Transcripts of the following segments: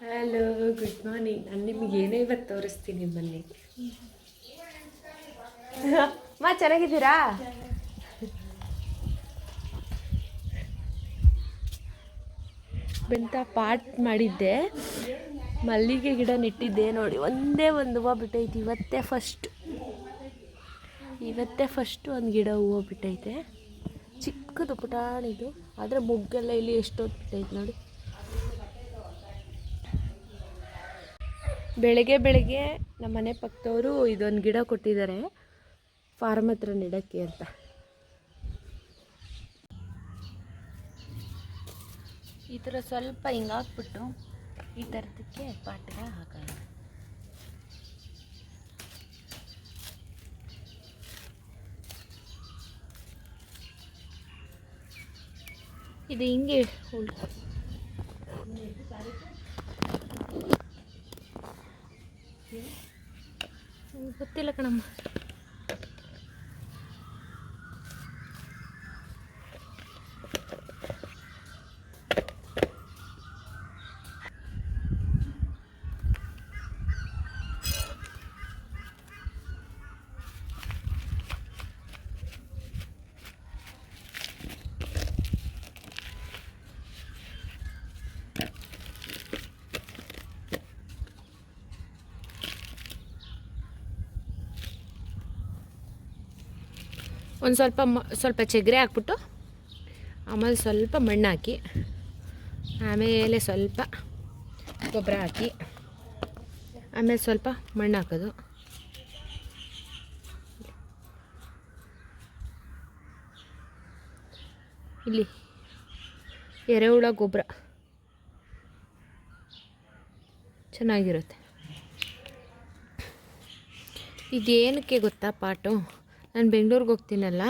Hello, good morning. ನಾನು ನಿಮಗೆ ಏನೇ ಇವತ್ತು ತೋರಿಸ್ತೀನಿ ಬನ್ನಿ. ಚೆನ್ನಾಗಿದ್ದೀರಾ? ಬೆಂತ ಪಾಟ್ ಮಾಡಿದ್ದೆ, ಮಲ್ಲಿಗೆ ಗಿಡ ನೆಟ್ಟಿದ್ದೆ ನೋಡಿ. ಒಂದೇ ಒಂದು ಹೂವು ಬಿಟ್ಟೈತಿ. ಇವತ್ತೇ ಫಸ್ಟು ಒಂದು ಗಿಡ ಹೂವು ಬಿಟ್ಟೈತೆ. ಚಿಕ್ಕದು ಪುಟಾಣಿದು, ಆದರೆ ಮೊಗ್ಗೆಲ್ಲ ಇಲ್ಲಿ ಎಷ್ಟೊತ್ತು ಬಿಟ್ಟೈತೆ ನೋಡಿ. ಬೆಳಗ್ಗೆ ನಮ್ಮ ಮನೆ ಪಕ್ಕದವರು ಇದೊಂದು ಗಿಡ ಕೊಟ್ಟಿದ್ದಾರೆ, ಫಾರ್ಮ್ ಹತ್ರ ನೆಡೋಕ್ಕೆ ಅಂತ. ಈ ಥರ ಸ್ವಲ್ಪ ಹಿಂಗೆ ಹಾಕ್ಬಿಟ್ಟು ಈ ಥರದಕ್ಕೆ ಪಾಟ್ಗೆ ಹಾಕೋಣ. ಇದು ಹಿಂಗೆ ಗೊತ್ತಿಲ್ಲ ಕಣಮ್ಮ. ಒಂದು ಸ್ವಲ್ಪ ಚೆಗರೆ ಹಾಕ್ಬಿಟ್ಟು, ಆಮೇಲೆ ಸ್ವಲ್ಪ ಮಣ್ಣು ಹಾಕಿ, ಆಮೇಲೆ ಸ್ವಲ್ಪ ಗೊಬ್ಬರ ಹಾಕಿ, ಆಮೇಲೆ ಸ್ವಲ್ಪ ಮಣ್ಣು ಹಾಕೋದು. ಇಲ್ಲಿ ಎರೆಹುಳ ಗೊಬ್ಬರ ಚೆನ್ನಾಗಿರುತ್ತೆ. ಇದೇನಕ್ಕೆ ಗೊತ್ತಾ ಪಾಟು? ನಾನು ಬೆಂಗಳೂರಿಗೆ ಹೋಗ್ತೀನಲ್ಲ,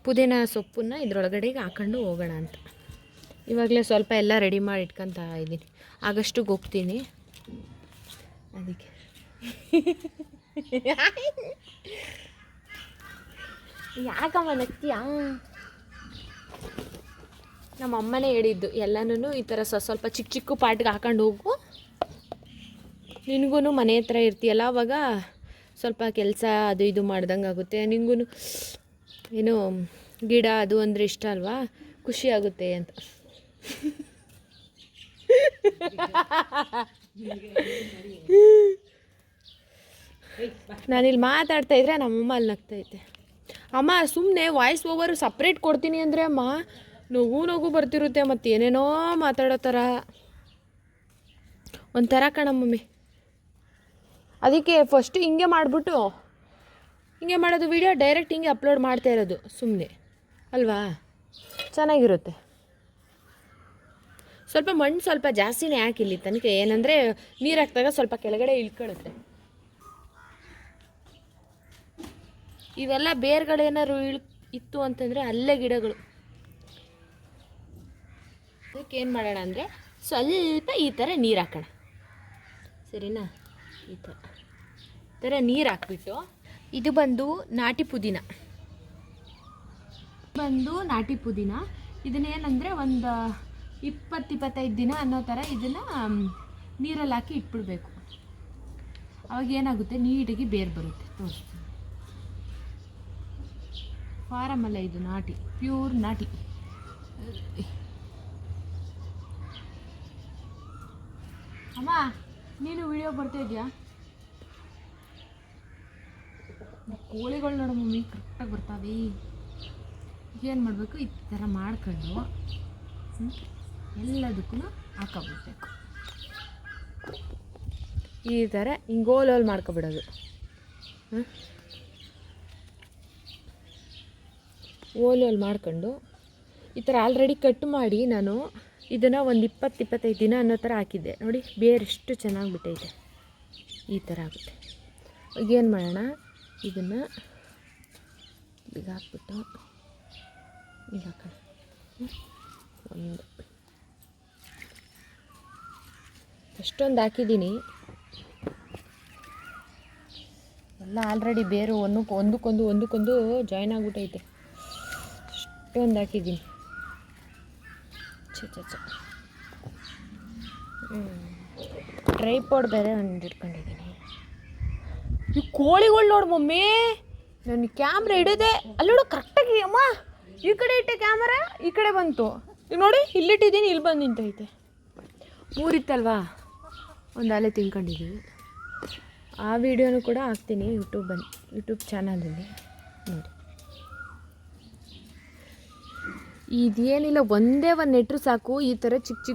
ಪುದೀನ ಸೊಪ್ಪನ್ನ ಇದರೊಳಗಡೆಗೆ ಹಾಕೊಂಡು ಹೋಗೋಣ ಅಂತ. ಇವಾಗಲೇ ಸ್ವಲ್ಪ ಎಲ್ಲ ರೆಡಿ ಮಾಡಿ ಇಟ್ಕೊತಾ ಇದ್ದೀನಿ. ಆಗಸ್ಟಿಗೆ ಹೋಗ್ತೀನಿ, ಅದಕ್ಕೆ. ಯಾಕಮ್ಮ ನಗ್ತೀಯಾ? ನಮ್ಮ ಅಮ್ಮನೇ ಹೇಳಿದ್ದು ಎಲ್ಲನೂ ಈ ಥರ ಸ್ವಲ್ಪ ಚಿಕ್ಕ ಪಾಟ್ಗೆ ಹಾಕೊಂಡು ಹೋಗು. ನಿನಗೂ ಮನೆ ಹತ್ರ ಇರ್ತೀಯಲ್ಲ, ಅವಾಗ ಸ್ವಲ್ಪ ಕೆಲಸ ಅದು ಇದು ಮಾಡ್ದಂಗೆ ಆಗುತ್ತೆ. ನಿನಗೂ ಏನು ಗಿಡ ಅದು ಅಂದರೆ ಇಷ್ಟ ಅಲ್ವಾ, ಖುಷಿ ಆಗುತ್ತೆ ಅಂತ. ನಾನಿಲ್ಲಿ ಮಾತಾಡ್ತಾ ಇದ್ರೆ ನಮ್ಮಮ್ಮ ಅಲ್ಲಿ ನಗ್ತೈತೆ. ಅಮ್ಮ ಸುಮ್ಮನೆ ವಾಯ್ಸ್ ಓವರು ಸಪ್ರೇಟ್ ಕೊಡ್ತೀನಿ ಅಂದರೆ ಅಮ್ಮ ನಗು ಬರ್ತಿರುತ್ತೆ, ಮತ್ತು ಏನೇನೋ ಮಾತಾಡೋ ಥರ ಒಂಥರ ಕಣಮ್ಮಮ್ಮಿ. ಅದಕ್ಕೆ ಫಸ್ಟು ಹಿಂಗೆ ಮಾಡಿಬಿಟ್ಟು ಹಿಂಗೆ ಮಾಡೋದು, ವಿಡಿಯೋ ಡೈರೆಕ್ಟ್ ಹಿಂಗೆ ಅಪ್ಲೋಡ್ ಮಾಡ್ತಾ ಇರೋದು ಸುಮ್ಮನೆ ಅಲ್ವಾ, ಚೆನ್ನಾಗಿರುತ್ತೆ. ಸ್ವಲ್ಪ ಮಣ್ಣು ಸ್ವಲ್ಪ ಜಾಸ್ತಿನೇ ಹಾಕಿಲ್ಲಿ ತನಕ, ಏನಂದರೆ ನೀರು ಹಾಕಿದಾಗ ಸ್ವಲ್ಪ ಕೆಳಗಡೆ ಇಳ್ಕೊಳ್ಳುತ್ತೆ. ಇವೆಲ್ಲ ಬೇರ್ಗಳೇನಾದ್ರು ಇತ್ತು ಅಂತಂದರೆ ಅಲ್ಲೇ ಗಿಡಗಳು. ಅದಕ್ಕೆ ಏನು ಮಾಡೋಣ ಅಂದರೆ ಸ್ವಲ್ಪ ಈ ಥರ ನೀರು ಹಾಕೋಣ, ಸರಿನಾ? ಈ ಥರ ನೀರು ಹಾಕ್ಬಿಟ್ಟು, ಇದು ಬಂದು ನಾಟಿ ಪುದೀನ. ಇದನ್ನೇನಂದರೆ ಒಂದು 20-25 ದಿನ ಅನ್ನೋ ಥರ ಇದನ್ನು ನೀರಲ್ಲಿ ಹಾಕಿ ಇಟ್ಬಿಡ್ಬೇಕು. ಅವಾಗ ಏನಾಗುತ್ತೆ, ನೀಟಾಗಿ ಬೇರು ಬರುತ್ತೆ. ತೋರಿಸ್ತೀನಿ. ಫಾರಮ್ ಅಲ್ಲ ಇದು, ನಾಟಿ, ಪ್ಯೂರ್ ನಾಟಿ. ಅಮ್ಮ ನೀನು ವಿಡಿಯೋ ಬರ್ತಾ ಇದೆಯಾ? ಕೋಳಿಗಳು ನೋಡು ಮಮ್ಮಿ, ಕರೆಕ್ಟಾಗಿ ಬರ್ತಾವೆ. ಏನು ಮಾಡಬೇಕು, ಈ ಥರ ಮಾಡ್ಕೊಂಡು ಎಲ್ಲದಕ್ಕೂ ಹಾಕೋಬಿಡ್ಬೇಕು. ಈ ಥರ ಹಿಂಗೋಲ್ ಮಾಡ್ಕೊಬಿಡೋದು. ಓಲ್ ಮಾಡ್ಕೊಂಡು ಈ ಥರ ಆಲ್ರೆಡಿ ಕಟ್ ಮಾಡಿ ನಾನು ಇದನ್ನು ಒಂದು 20-25 ದಿನ ಅನ್ನೋ ಥರ ಹಾಕಿದ್ದೆ ನೋಡಿ. ಬೇರೆ ಎಷ್ಟು ಚೆನ್ನಾಗಿ ಬಿಟ್ಟೈತೆ. ಈ ಥರ ಆಗುತ್ತೆ. ಈಗೇನು ಮಾಡೋಣ, ಇದನ್ನು ಈಗ ಹಾಕ್ಬಿಟ್ಟು ಈಗ ಹಾಕೋಣ. ಎಷ್ಟೊಂದು ಹಾಕಿದ್ದೀನಿ, ಎಲ್ಲ ಆಲ್ರೆಡಿ ಬೇರು ಒಂದಕ್ಕೊಂದು ಜಾಯ್ನ್ ಆಗಿಬಿಟ್ಟೈತೆ. ಎಷ್ಟೊಂದು ಹಾಕಿದ್ದೀನಿ. ಟ್ರೈಪಾಡ್ ಬೇರೆ ಒಂದು ಇಟ್ಕೊಂಡಿದ್ದೀನಿ. ಈ ಕೋಳಿಗಳು ನೋಡು ಮಮ್ಮಿ, ನಾನು ಕ್ಯಾಮ್ರಾ ಇಡೋದೆ ಅಲ್ಲಿ ನೋಡು ಕರೆಕ್ಟಾಗಿ. ಅಮ್ಮ ಈ ಕಡೆ ಇಟ್ಟೆ ಕ್ಯಾಮರಾ, ಈ ಕಡೆ ಬಂತು. ಈಗ ನೋಡಿ ಇಲ್ಲಿಟ್ಟಿದ್ದೀನಿ, ಇಲ್ಲಿ ಬಂದು ನಿಂತೈತೆ. ಮೂರಿತ್ತಲ್ವಾ, ಒಂದು ಅಲೆ ತಿನ್ಕೊಂಡಿದ್ದೀವಿ. ಆ ವಿಡಿಯೋನು ಕೂಡ ಹಾಕ್ತೀನಿ ಯೂಟ್ಯೂಬ್ ಚಾನಲಲ್ಲಿ ನೋಡಿ. ಇದೇನಿಲ್ಲ, ಒಂದೇ ಒಂದು ನೆಟ್ರು ಸಾಕು, ಈ ಥರ ಚಿಕ್ಕ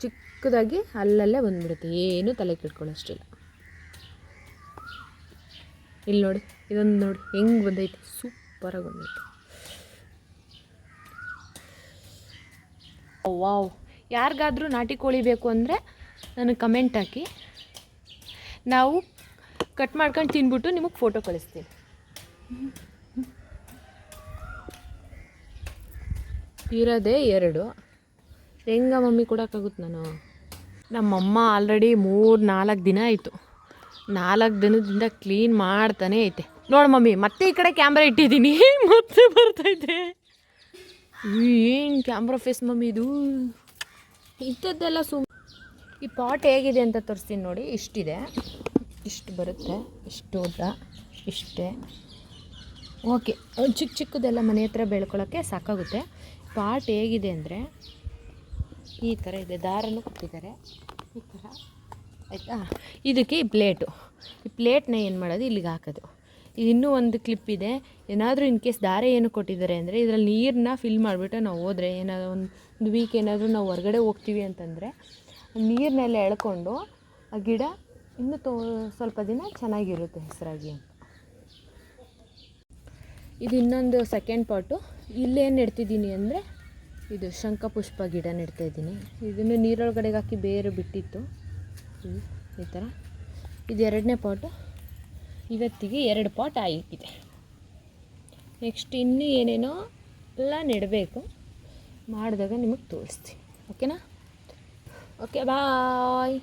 ಚಿಕ್ಕದಾಗಿ ಅಲ್ಲಲ್ಲೇ ಬಂದುಬಿಡುತ್ತೆ. ಏನೂ ತಲೆ ಕೆಡ್ಕೊಳ್ಳೋಷ್ಟಿಲ್ಲ. ಇಲ್ಲಿ ನೋಡಿ, ಇದೊಂದು ನೋಡಿ ಹೆಂಗೆ ಬಂದೈತೆ, ಸೂಪರಾಗಿ ಬಂದೈತೆ. ವಾವ್, ಯಾರಿಗಾದರೂ ನಾಟಿ ಕೋಳಿ ಬೇಕು ಅಂದರೆ ನನಗೆ ಕಮೆಂಟ್ ಹಾಕಿ, ನಾವು ಕಟ್ ಮಾಡ್ಕೊಂಡು ತಿನ್ಬಿಟ್ಟು ನಿಮಗೆ ಫೋಟೋ ಕಳಿಸ್ತೀನಿ. ಇರೋದೇ 2. ಹೆಂಗ ಮಮ್ಮಿ ಕೊಡೋಕ್ಕಾಗುತ್ತೆ ನಾನು? ನಮ್ಮಮ್ಮ ಆಲ್ರೆಡಿ 3-4 ದಿನ ಆಯಿತು, 4 ದಿನದಿಂದ ಕ್ಲೀನ್ ಮಾಡ್ತಾನೆ ಐತೆ. ನೋಡು ಮಮ್ಮಿ, ಮತ್ತೆ ಈ ಕಡೆ ಕ್ಯಾಮ್ರಾ ಇಟ್ಟಿದ್ದೀನಿ, ಮತ್ತೆ ಬರ್ತೈತೆ. ಏನು ಕ್ಯಾಮ್ರಾ ಫೇಸ್ ಮಮ್ಮಿ ಇದು, ಇಂಥದ್ದೆಲ್ಲ ಈ ಪಾಟ್ ಹೇಗಿದೆ ಅಂತ ತೋರಿಸ್ತೀನಿ ನೋಡಿ. ಇಷ್ಟಿದೆ, ಇಷ್ಟು ಬರುತ್ತೆ, ಇಷ್ಟು ಉದ್ದ, ಇಷ್ಟೇ. ಓಕೆ, ಚಿಕ್ಕದೆಲ್ಲ ಮನೆ ಹತ್ರ ಬೆಳ್ಕೊಳ್ಳೋಕ್ಕೆ ಸಾಕಾಗುತ್ತೆ. ಪಾಟ್ ಹೇಗಿದೆ ಅಂದರೆ ಈ ಥರ ಇದೆ, ದಾರನೂ ಕೊಟ್ಟಿದ್ದಾರೆ ಈ ಥರ, ಆಯಿತಾ. ಇದಕ್ಕೆ ಈ ಪ್ಲೇಟ್ನ ಏನು ಮಾಡೋದು, ಇಲ್ಲಿಗೆ ಹಾಕೋದು. ಇದು ಇನ್ನೂ ಒಂದು ಕ್ಲಿಪ್ ಇದೆ. ಏನಾದರೂ ಇನ್ ಕೇಸ್ ದಾರ ಏನು ಕೊಟ್ಟಿದ್ದಾರೆ ಅಂದರೆ ಇದರಲ್ಲಿ ನೀರನ್ನ ಫಿಲ್ ಮಾಡಿಬಿಟ್ಟು ನಾವು ಹೋದರೆ, ಏನಾದರೂ ಒಂದು ವೀಕ್ ಏನಾದರೂ ನಾವು ಹೊರಗಡೆ ಹೋಗ್ತೀವಿ ಅಂತಂದರೆ ನೀರನ್ನೆಲ್ಲ ಎಳ್ಕೊಂಡು ಆ ಗಿಡ ಇನ್ನೂ ಸ್ವಲ್ಪ ದಿನ ಚೆನ್ನಾಗಿರುತ್ತೆ ಹೆಸರಾಗಿ ಅಂತ. ಇದು ಇನ್ನೊಂದು ಸೆಕೆಂಡ್ ಪಾಟು. ಇಲ್ಲೇನು ನೆಡ್ತಿದ್ದೀನಿ ಅಂದರೆ ಇದು ಶಂಖಪುಷ್ಪ ಗಿಡ ನೆಡ್ತಾಯಿದ್ದೀನಿ. ಇದನ್ನು ನೀರೊಳಗಡೆಗೆ ಹಾಕಿ ಬೇರು ಬಿಟ್ಟಿತ್ತು ಈ ಥರ. ಇದು 2ನೇ ಪಾಟು. ಇವತ್ತಿಗೆ 2 ಪಾಟ್ ಆಗಿದೆ. ನೆಕ್ಸ್ಟ್ ಇನ್ನೂ ಏನೇನೋ ಎಲ್ಲ ನೆಡಬೇಕು, ಮಾಡಿದಾಗ ನಿಮಗೆ ತೋರಿಸ್ತೀನಿ. ಓಕೆನಾ? ಓಕೆ, ಬಾಯ್.